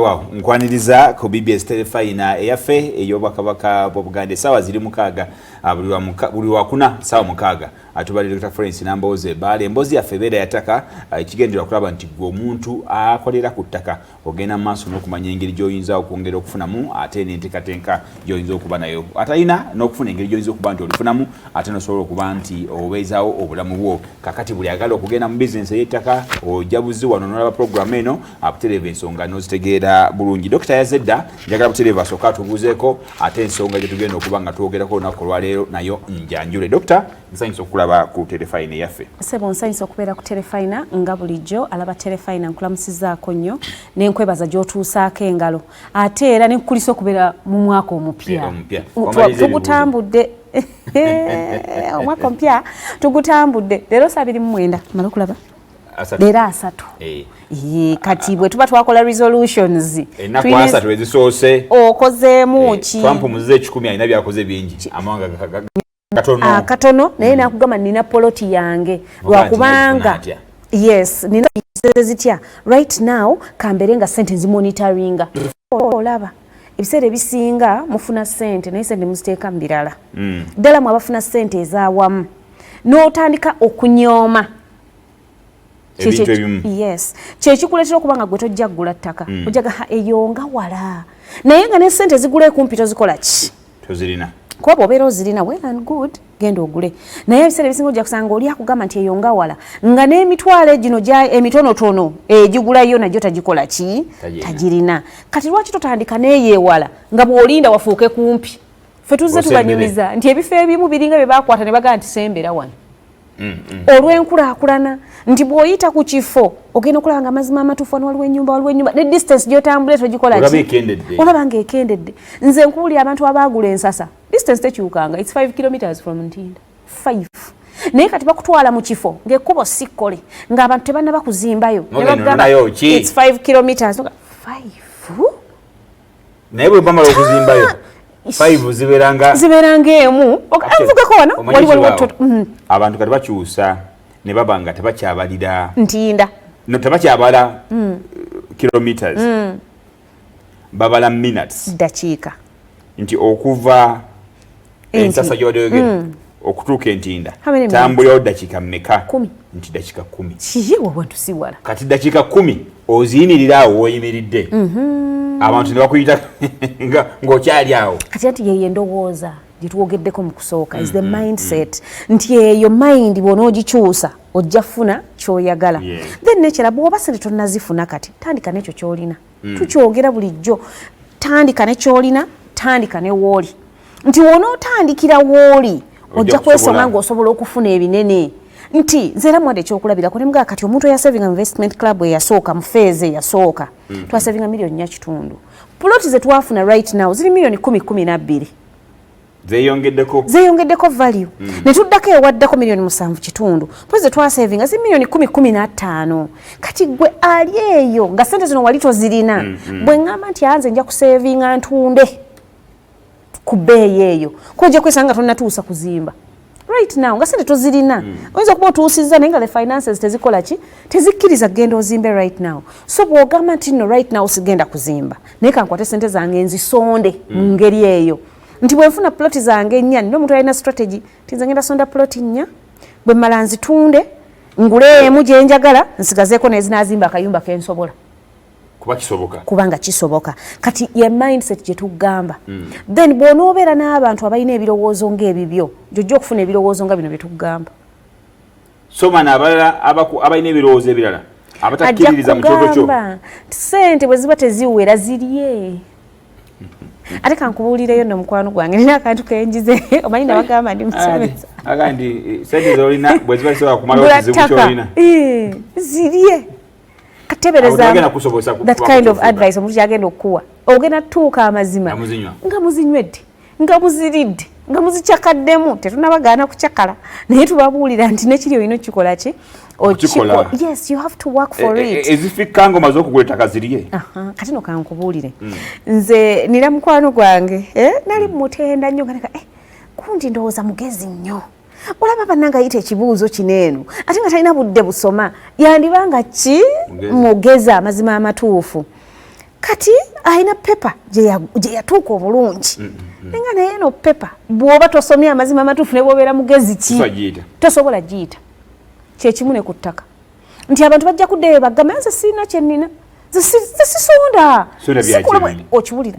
Wow, nkwaniriza ku BBS Telefina eyafe ey'obwakabaka bw'Obuganda sawa ziri mukaga buli wakuna sawa mukaga atubalira Dr. Florence Namboze bale embozi yaffe beera yataka ikigendera kulaba nti gwe omuntu akolera ku ttaka ogenda maaso n'okumanya engeri gy'oyinza okwongera okufunamu ate n'enteekateeka gy'oyinza okuba nayo atalina n'okufuna engeri gy'oyinza okuba nti olifunamu ate n'osobola okuba nti obeezaawo obulamu bwo kakati buli agala okugenda mu bizinesi ey'ettaka ojja buzi wano n'olaba puroguramu eno abutereeva ensonga n'ozitegeera bulungi. Dr. Yazedda njagala butereeva asooka atubuuzeeko ate ensonga gye tugenda okuba nga twogerako olunaku olwaleero nayo njanjule. Dr. nsanyusa okulaba ku Telefina yaffe. Sebo nsanyusa okubeera ku Telefina nga bulijjo alaba Telefina nkulamusizaako nnyo n'enkwebaza gy'otuusaako engalo ate era n'enkulisa okubeera mu mwaka omupya. Tugutambudde omwaka omupya tugutambudde leero 29 mala okulaba leero 3 kati bwe tuba twakola resolutions ennaku 3 ezisoose okozeemu ki Trump muze 10 alina byakoze bingi amawanga katono naye nakugamba nina poloti yange lwakubanga yes nina zitya right now kambere nga sente nzimonitoringa olaba ebiseera ebisinga mufuna sente naye sente muziteeka mu birala ddala mu abafuna sente ezaawamu n'otandika okunyooma yes kyekikuleetera okuba nga gwe tojja kugula ttaka ojjaga eyo nga wala naye nga ne sente zigula ekumpi tozikola ki tozirina kuba obeera ozirina well and good genda ogule naye ebiseera ebisinga ojja kusanga oli akugamba nti eyo nga wala nga n'emitwalo gino emitonotono egigulayo nagyo tagikola ki tagirina kati lwaki totandika n'eyeewala nga bw'olinda wafuuke kumpi ffe tuzze tubanyumiza nti ebifo ebimu biringa bye baakwata ne bagamba nti sembera wano olw'enkulaakulana nti bw'oyita ku kifo ogenda okulaba nga amazima amatuufu wano waliwo ennyumba ne distance gy'otambula togikola ki olaba ng'ekendedde nze nkuwulira abantu abaagula ensasa distance tekyukanga it's 5 kilometers from Ntinda 5 naye kati bakutwala mu kifo ng'ekkubo sikkole ng'abantu tebannaba kuzimbayo it's 5 kilometers 5 naye bwe bamala okuzimbayo 5 ziberanga emu avugako wano waliwo abantu kati bakyusa ne baba nga tebakyabalira Ntinda no tebakyabala kilometers babala minutes dakiika nti okuva ensasa gy'odogera okutuuka Entinda tambulirawo dakiika mmeka nti dakiika 10 kiyewa wantu si wala kati dakiika 10 oziyimirira awo w'oyimiridde abantu ne bakuyita ng'okyali awo kati ati yeyo endowooza gyetuwogeddeko mu kusooka is the mindset nti eyo mind bw'onoogikyusa ojja funa ky'oyagala then nekira bw'oba sente tonnazifuna kati tandika n'ekyo ky'olina tukyogera bulijjo tandika ne ky'olina tandika ne wooli nti w'onootandikira wooli ojja kwesonga ng'osobola okufuna ebinene nti nze era mwade ekyokulabirako ne mga kati omuntu eyasavinga investment club eyasooka mu feeze eyasooka twasavinga $1.4 million ploti ze twafuna right now ziri $1,012 zeyongeddeko value ne tuddako ewaddako $7.5 ploti ze twasavinga ziri $1,015 kati gwe ali eyo nga sente zino wali tozirina bwe ngamba nti anze nja kusavinga ntunde ku bbeeyi eyo kojja kwesanga tonnatuusa kuzimba right now nga sente tozirina oyinza okuba otuusizza naye nga the finances tezikola ki tezikkiriza kugenda ozimbe right now so bw'ogamba nti no right now sigenda kuzimba naye kankwate sente zange nzisonde mu ngeri eyo nti bwe nfuna ploti zange 4 nina omuntu alina strategy nti nze ngenda sonda ploti 4 bwe mmala nzitunde ngule emu gye njagala nsigazeeko n'ezinaazimba akayumba kensobola kubanga kisoboka kati ye mindset gye tugamba then bw'onoobeera n'abantu abalina ebirowoozo ng'ebibyo gyojja okufuna ebirowoozo nga bino bye tugamba soma n'abalala abalina ebirowoozo ebirala abatakkiririza mu kyoto kyo sente bwe ziba teziwera zirye ate kankubuulireyo nno mukwano gwange nina akantu kenjize omanyi nabagamba ndi musomesa agandi sente zolina bwe ziba zisobola kumala okizibu kyolina zirye katebereza that kind of advice omuntu yagenda okuwa ogenda tuuka amazima nga muzinywedde nga muziridde nga muzikyakaddemu tetunabagaana kukyakala naye tubabuulira nti nekiri olina okikola ki yes you have to work for it ezifikka ngomaze okugula ettaka zirye kati no kankubuulire nze nira mukwano gwange nali mutenda nnyo nga kundi ndowooza mugezi nnyo olaba bannanga ayita ekibuuzo kineeno ate nga talina budde busoma yandibanga ki mugeza amazima amatuufu kati aina pepa je yatuuka obulungi nenga naye no pepa bwoba tosomya amazima amatuufu ne bwobeera mugezi ki tosobola giyita kyekimu ne ku ttaka nti abantu bajja kuddeyo bagamba nze sirina kyennina zisisonda okiwulira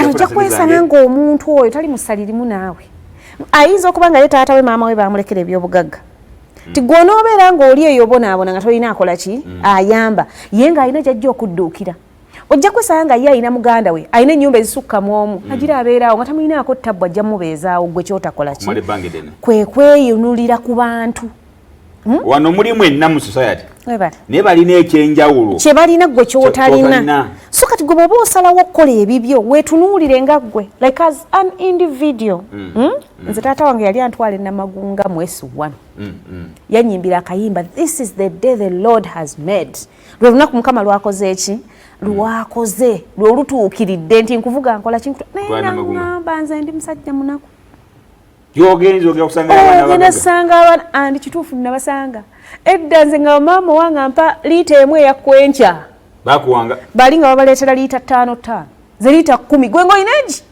ojja kwesanga ng'omuntu oyo tali musalirimu naawe ayinza okuba nga ye taata we maama we bamulekera ebyobugagga ti gw'onoobeera ng'oli eyo obonaabona nga tolina akola ki ayamba ye ng'alina gy'ajja okudduukira ojja kwesanga nga ye alina muganda we alina ennyumba ezisukka mu omu agira abeeraawo nga tamulinaako ttabbu ajja mubeezaawo gwe kyotakola ki kwe kweyunulira ku bantu wano mulimu enna mu society naye balina ekyenjawulo kye balina gwe kyotalina so kati gwe bwoba osalawo okukola ebibyo weetunuulire nga gwe like as an individual nze taata wange yali antwala enamagunga mwesi 1 yanyimbira akayimba this is the day the Lord has made lwe lunaku mukama lwakoze eki lwakoze lwolutuukiridde nti nkuvuga nkola naye nangamba nze ndi musajja munaku ogenda kusanga abaana andi kituufu nabasanga edda nze nga maama wange ampa liita emu eyakwenkya bali nga babaleetera liita 5 ze liita 10 gwe ng'olina egi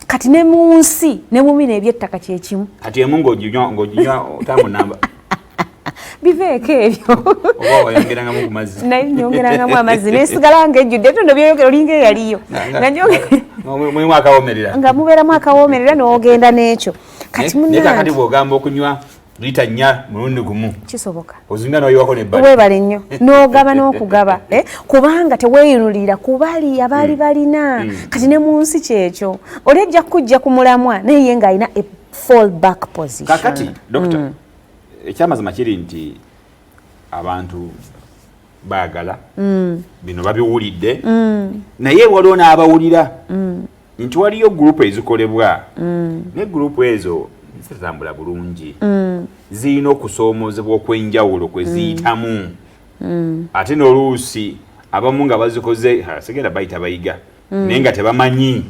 kati ne mu nsi ne mu mina eby'ettaka kyekimu kati emu ng'oginywa otamunamba biveeko ebyo oyongerangamu ku mazzi naye nyongerangamu amazzi nesigala ng'ejjudde tono byeyogera olinga eyaliyo nga mubeeramu akawoomerera n'ogenda n'ekyo kati munakati bw'ogamba okunywa lita 4 mulundi gumu kisoboka ozinga n'oyiwako n'ebbali weebale nnyo n'ogaba n'okugaba kubanga teweeyunulira ku bali abaali balina kati ne mu nsi kyekyo oli ejja kujja ku mulamwa naye ye ng'alina a fall back position kakati dokita ekyamazima kiri nti abantu baagala bino babiwulidde naye waliwo n'abawulira nti waliyo gurupu ezikolebwa ne gurupu ezo zitambula bulungi zirina okusoomozebwa okwenjawulo kwe ziyitamu ate n'oluusi abamu nga bazikoze segenda bayita bayiga naye nga tebamanyi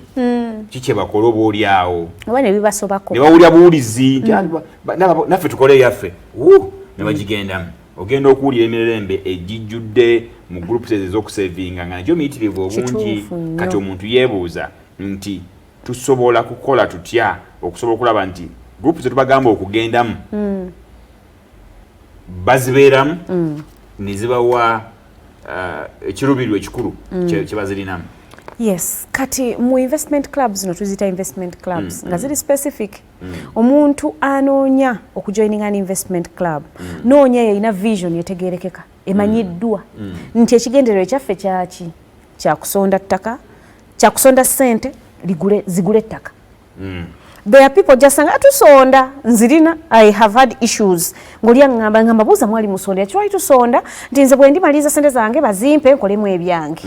kiki bakola oba oli awo ne bawulira buwulizi naffe tukole yaffe ne bagigendamu ogenda okuwulira emirembe egijjudde mu gurupu ezo ez'okusevinga nga nagyo miyitirivu obungi kati omuntu yeebuuza nti tusobola kukola tutya okusobola okulaba nti gurupu zetubagamba okugendamu bazibeeramu ne zibawa ekirubiriro ekikulu kye bazirinamu yes kati mu investment clubs no tuzita investment clubs nga ziri specific omuntu anoonya okujoininga an investment club noonya yalina vision yetegerekeka emanyiddwa nti ekigendererwa ekyaffe kyaki kyakusonda ttaka kyakusonda ssente zigule ettaka there are people just saying atusonda nzirina I have had issues ngolya ngamba buuza mwali musonda yakirwali tusonda nti nze bwe ndimaliza ssente zange bazimpe nkolemu ebyange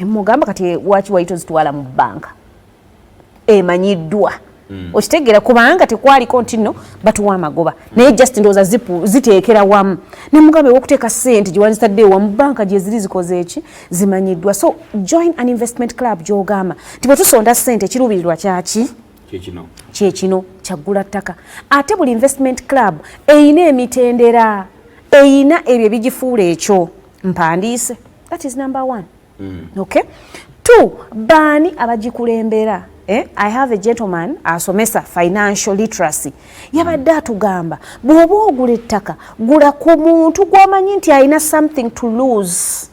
mugamba kati waki waito zitwala mu banka emanyiddwa okitegeera kubanga tekwaliko nti nno batuwa amagoba naye just ndowooza ziteekera wamu ne mugambe wokuteeka ssente gye wanzitadde wamu banka gye ziri zikoze eki zimanyiddwa so join an investment club gy'ogamba nti bwe tusonda ssente ekiruubirirwa kyaki kyekino kyaggula ttaka ate buli investment club eyina emitendera eyina ebyo ebigifuula ekyo mpandiise that is number 1 okay 2 baani abagikulembera I have a gentleman asomesa financial literacy yabadde atugamba bw'oba ogula ettaka gula ku muntu gw'omanyi nti alina something to lose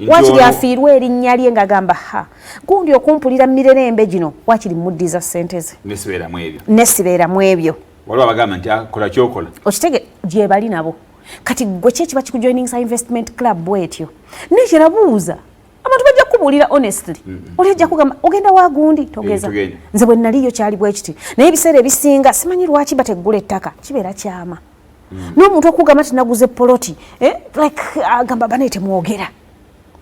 wakiri afiirwa erinnya lye ng'agamba gundi okumpulira mirerembe gino wakiri muddiza ssente ze nesibeeramu ebyo waliwo abagamba nti kola kyokola okitege gye bali nabo kati gwe ki ekiba kikujoiningisa investment club bwetyo nekyerabuuza abantu bajja kukubuulira honestly oli ajja kugamba ogenda wa gundi togeza nze bwe naliyo kyali bwe kiti naye ebiseera ebisinga simanyi lwaki bateggula ettaka kibeera kyama n'omuntu okugamba nti naguze poloti like agamba baneete mwogera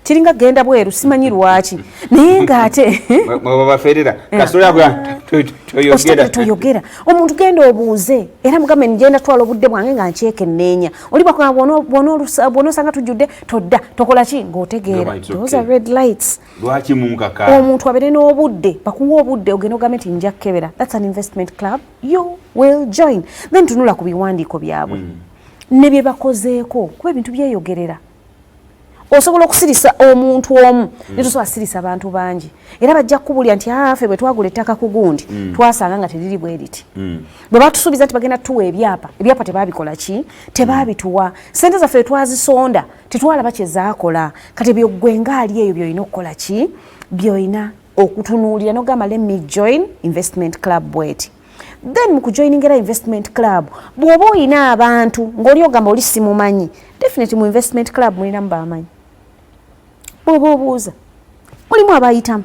kiringa genda bweru simanyi lwaki naye ng'ate babaferera toyogera omuntu genda obuuze era mugambe ngenda twala obudde bwange nga nkyekenneenya oli bw'onosanga tujjudde todda tokola ki ng'otegeera those are red lights lwaki mumukaka omuntu abeere n'obudde bakuwa obudde ogenda ogambe nti nja kkebera that's an investment club you will join then tunula ku biwandiiko byabwe ne bye bakozeeko kuba ebintu byeyogerera osobola okusirisa omuntu omu ne tusobola sirisa abantu bangi era bajja kubulya nti afe bwe twagula ettaka ku gundi twasanga nga teriri bwe riti bwe batusuubiza nti bagenda tuwa ebyapa tebabikola ki tebabituwa sente zaffe twazisonda tetwalaba kye zaakola kati byo gwe ngaali eyo byolina okukola ki byolina okutunuulira n'ogamba let me join investment club bweti then mu kujoiningera investment club bw'oba olina abantu ng'oli ogamba oli simumanyi definitely mu investment club mulinamu bamanyi bw'oba obuuza mulimu abayitamu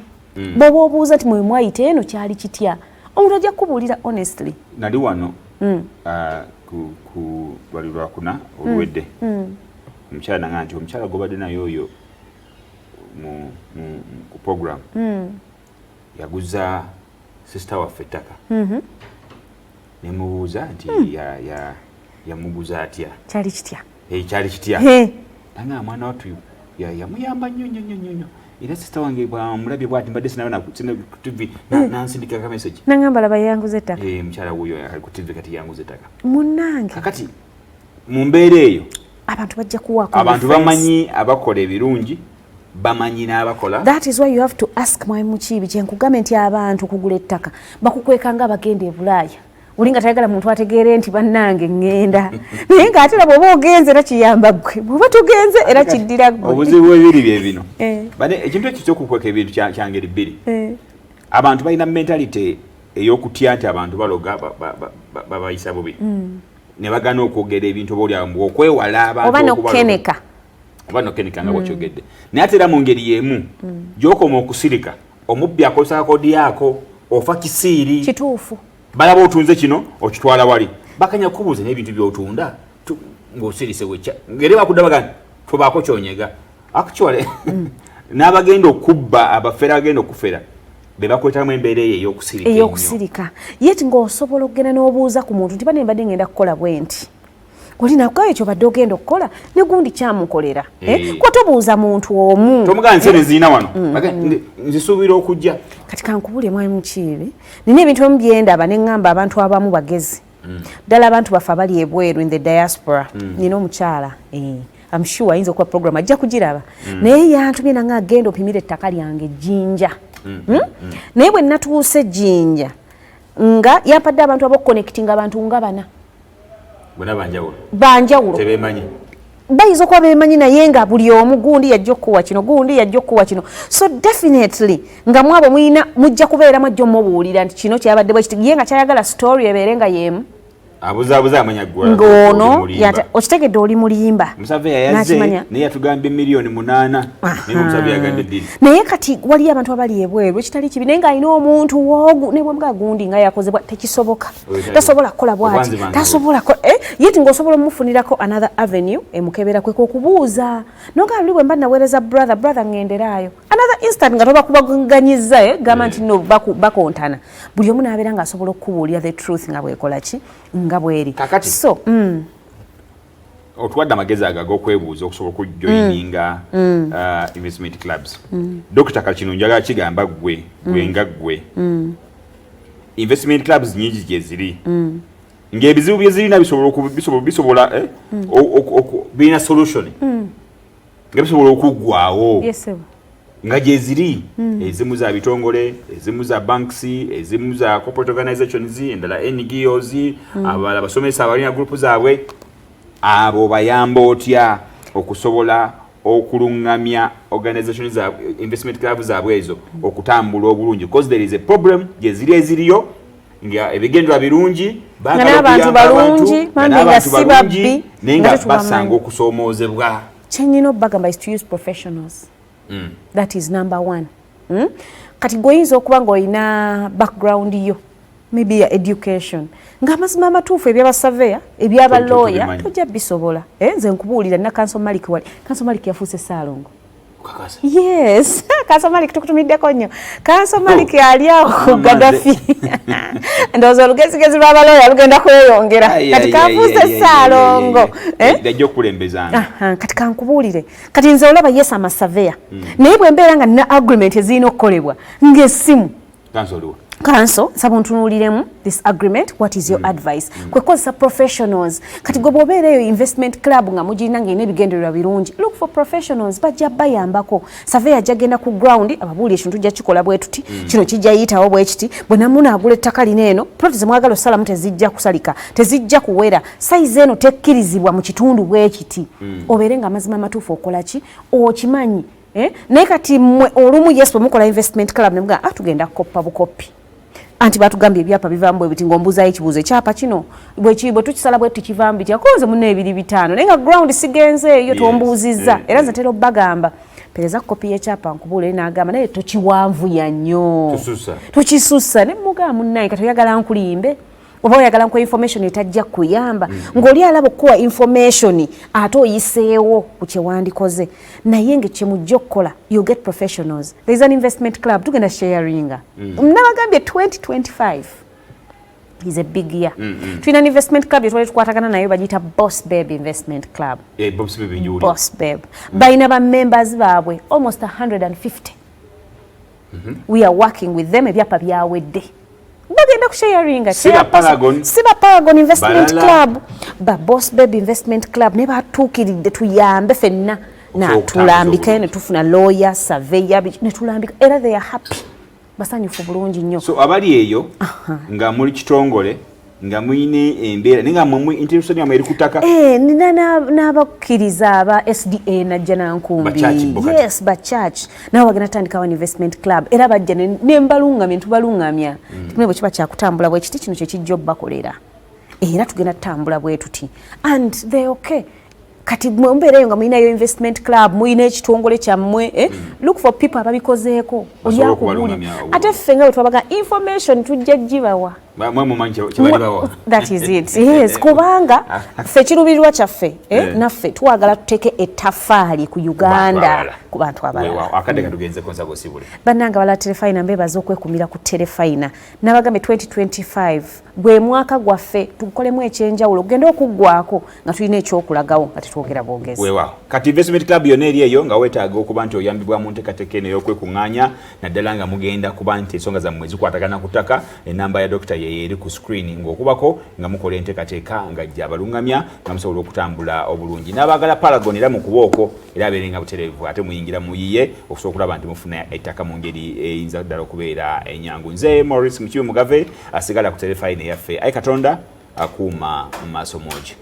bw'oba obuuza nti mwe mwayita eno kyali kitya omuntu ajja kubuulira honestly nali wano ku lwali lwakuna olwedde omukyala nanga nti omukyala gobadde naye oyo ku program yaguza sister waffe ettaka nemubuuza nti yamuguza atya kyali kitya kyali kitya nanga mwana wattu yamuyamba nnyo era sister wange bwamulabye bwati mbadde sinawe ku TV nansindika ka message nangamba laba yanguza ettaka mukyala wuyo ali ku TV kati yanguza ettaka munnange kakati mu mbeera eyo abantu bajja kuwaako abantu bamanyi abakola ebirungi bamanyi n'abakola. That is why you have to ask my muchibi kyenkugambye nti abantu kugula ettaka bakukweka nga bagenda e Bulaaya ulinga tayagala muntu ategeere nti bannange ngenda naye nga ate bw'oba ogenze era kiyamba ggwe bw'oba tugenze era kiddira ggwe obuzibu ebiri bye bino bane ekintu ekyo ky'okukweka ebintu kyangeri bbiri abantu balina mentality ey'okutya nti abantu baloga babayisa bubi ne bagana okwogera ebintu obaolyawo okwewala abantu oba nokeneka nga bw'okyogedde naye ate era mu ngeri y'emu gy'okoma okusirika omubbi akozesa kodi yaako ofa kisiiri kituufu balaba otunze kino okitwala wali bakanya kubuuza n'ebintu by'otunda ng'osirise wekya ngeri bakudda bagana tubaako kyonyega actually n'abagenda okubba abafera agenda okufera be bakwetamu embeera eyo ey'okusirika yeti ng'osobola okugenda n'obuuza ku muntu nti bane mbadde ngenda kukola bwe nti olinakugawo ekyo badde ogenda okukola ne gundi kyamukolera ko tobuuza muntu omu tomugana nsene ziina wano nzisuubira okujja kati kankubulye mwami mukiibi nina ebintu emu byendaba ne ŋŋamba abantu abamu bagezi ddala abantu baffe abali ebweru in the diaspora nina omukyala I'm sure ayinza okuba program ajja kugiraba naye yantumye nange agenda opimira ettaka lyange Jinja naye bwe natuuse Jinja nga yampadde abantu ab'okuconnectinga abantu nga bana banjawulo tebemanyi bayinza okuba bemanyi naye nga buli omu gundi yajja okuwa kino gundi yajja okuwa kino so definitely nga mwabo mujja kubeera mwajja omubuulira nti kino kyabadde bwe kiti ye nga kyayagala story ebeere nga yemu abuzaabuza amanya gwa ng'ono okitegedde oli mulimba Musave yayaze naye yatugambye milioni 8 naye Musave yagande ddiri naye kati waliyo abantu abali ebweru ekitali kibi naye ng'alina omuntu woogu ne bwembuga gundi nga yakozebwa tekisoboka tasobola kukola bwati tasobola yeti ng'osobola omufunirako another avenue emukebera kwe k'okubuuza noga luli bwe mba naweereza brother ŋŋenderaayo another instant nga tobakubaganyiza gamba nti no bakontana buli omu n'abeera ng'asobola okukubuulira the truth nga bwekola ki nga bweri kakati so otuwadde amagezi agaga okwebuuza okusobola okujoininga investment clubs Dr. Kalkino njagala kigamba gwe nga gwe investment clubs nyingi gye ziri ng'ebizibu bye zirina bisobola birina solution nga bisobola okuggwawo nga gye ziri ezimu za bitongole ezimu za banks ezimu za corporate organizations endala NGOs abala basomesa abalina group zaabwe abo bayamba otya okusobola okulungamya organizations za investment clubs zaabwe ezo okutambula obulungi because there is a problem gye ziri eziriyo nga ebigendwa birungi n'abantu balungi nga si babbi nenga basanga okusoomozebwa kyenyina obbagamba is to use professionals that is number one kati goyinza okuba ng'olina background yo maybe ya education ng'amazima amatuufu ebyabasaveya ebyabaloya tojja bisobola nze nkubuulira nina Kanso Malik wali Kanso Malik yafuuse Ssaalongo yes Kanso Malik tukutumiddeko nnyo Kanso Malik ali awo ku Gaddafi ndowooza olugezigezi lw'abaloya lugenda kweyongera kati kafuuse Ssaalongo ajja okukulembezanga kati kankubuulire kati nze olaba yes amasaveya naye bwe mbeera nga nina agreement ezirina okukolebwa ng'essimu Council sabuntunuliremu this agreement, what is your advice? Kwekozesa professionals kati gwe bwobeereyo investment club nga mugirina ng'erina ebigendererwa birungi, look for professionals bajja bayambako. Surveyor ajja genda ku ground ababuulira ekintu tujja kikola bwe tuti kino kijja yiyitawo bwe kiti bwe namuno agula ettaka lino eno ploti zemwagala osalamu tezijja kusalika tezijja kuwera sayizi eno tekkirizibwa mu kitundu bwe kiti obeere nga amazima amatuufu okola ki okimanyi naye kati mmwe olumu yes bwe mukola investment club ne mugaa tugenda kukoppa bukopi anti batugambye ebyapa bivaamu bwe biti ng'ombuuzaayo ekibuuzo ekyapa kino bwe tukisala bwe tukivaamu biti akoze munno 2-5 naye nga ground sigenzeeyo tombuuzizza era nze ntera obbagamba pereza kopi y'ekyapa nkubuulire n'agamba naye tokiwanvuya nnyo tokisussa ne mugamba munnaye kati oyagala nkulimbe oba oyagala nkuwa information etajja kuyamba ng'oli alaba okuwa information ate oyiseewo ku kyewandikoze naye ng'ekyemujja okukola you get professionals. There is an investment club tugenda sharinga nabagambye 2025 is a big year. Tulina investment club yetwali tukwatagana nayo bagiyita Boss Babe Investment Club. Boss Babe balina ba members baabwe almost 150. We are working with them ebyapa byawedde bagenda kusharinga siba Paragon Investment Club ba Boss Babe Investment Club ne batuukiridde tuyambe fenna na tulambika ne tufuna lawyer surveyor ne tulambika era they are happy basanyufu bulungi nnyo. So abali eyo nga muri kitongole nga muine embeera ninga mumwe institution yamwe eri kutaka nina n'abakkiriza aba SDA najja nankumbi yes ba church nabo bagenda tandikawo investment club era bajja nembalungamya ntubalungamya kimwe bwe kiba kyakutambula bwe kiti kino kye kijja obbakolera era tugenda tutambula bwe tuti and they okay kati mbeereyo nga mulinayo investment club mulina ekitongole kyammwe look for people ababikozeeko olyakubuli ate ffe nga bwe twabaga information tujja gibawa that is it yes kubanga ffe kirubirirwa kyaffe naffe twagala tuteeke ettafaali ku Uganda ku bantu abalala akadde katugenze konsabo sibule bannanga bala telefayina mbebaza okwekumira ku telefayina nabagambe 2025 gwe mwaka gwaffe tukolemu ekyenjawulo genda okuggwako nga tulina ekyokulagawo nga tetwogera bwogezi wewa kati investment club yonna eri eyo nga weetaaga okuba nti oyambibwa mu nteekateeka eno y'okwekuŋŋaanya naddala nga mugenda kuba nti ensonga zammwe zikwatagana ku ttaka enamba ya dokita eri ku screen ng'okubako nga mukola enteekateeka nga jja abalungamya nga musobola okutambula obulungi n'abaagala Paragon era mu kubooko era abeerenga butereevu ate muyingira muyiye okusobola okulaba nti mufuna ettaka mu ngeri eyinza ddala okubeera enyangu. Nze Maurice Mukiwe Mugave asigala ku telefayina yaffe ayi Katonda akuuma mu maaso mogi.